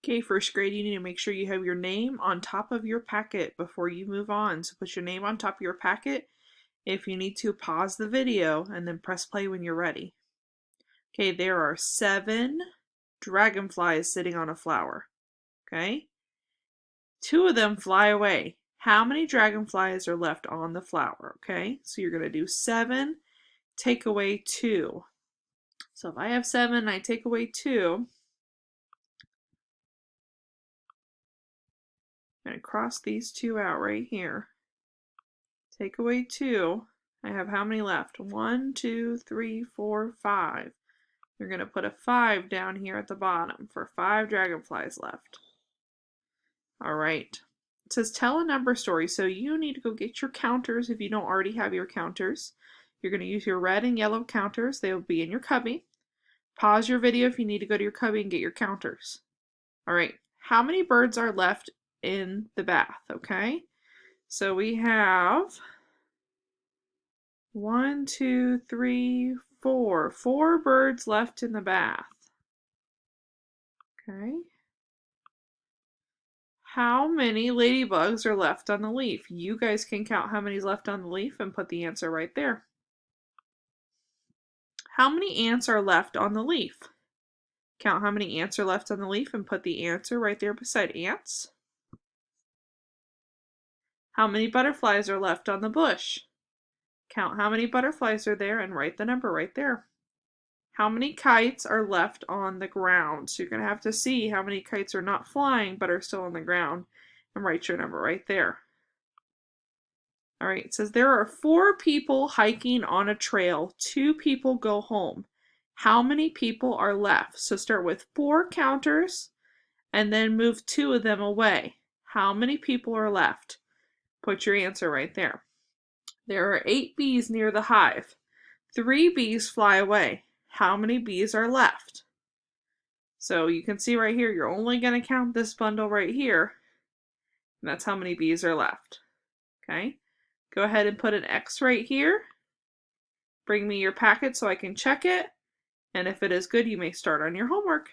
Okay, first grade, you need to make sure you have your name on top of your packet before you move on. So put your name on top of your packet. If you need to, pause the video and then press play when you're ready. Okay, there are 7 dragonflies sitting on a flower. Okay, 2 of them fly away. How many dragonflies are left on the flower? Okay, so you're going to do 7, take away 2. So if I have 7 and I take away 2, I'm going to cross these 2 out right here. Take away 2. I have how many left? 1, 2, 3, 4, 5. You're going to put a 5 down here at the bottom for 5 dragonflies left. Alright. It says tell a number story, so you need to go get your counters if you don't already have your counters. You're going to use your red and yellow counters. They will be in your cubby. Pause your video if you need to go to your cubby and get your counters. Alright. How many birds are left in the bath? Okay. So we have 1, 2, 3, 4. 4 birds left in the bath. Okay. How many ladybugs are left on the leaf? You guys can count how many's left on the leaf and put the answer right there. How many ants are left on the leaf? Count how many ants are left on the leaf and put the answer right there beside ants. How many butterflies are left on the bush? Count how many butterflies are there and write the number right there. How many kites are left on the ground? So you're going to have to see how many kites are not flying but are still on the ground and write your number right there. All right, it says there are 4 people hiking on a trail. 2 people go home. How many people are left? So start with 4 counters and then move 2 of them away. How many people are left? Put your answer right there. There are 8 bees near the hive. 3 bees fly away. How many bees are left? So you can see right here, you're only going to count this bundle right here, and that's how many bees are left. Okay, go ahead and put an X right here. Bring me your packet so I can check it, and if it is good, you may start on your homework.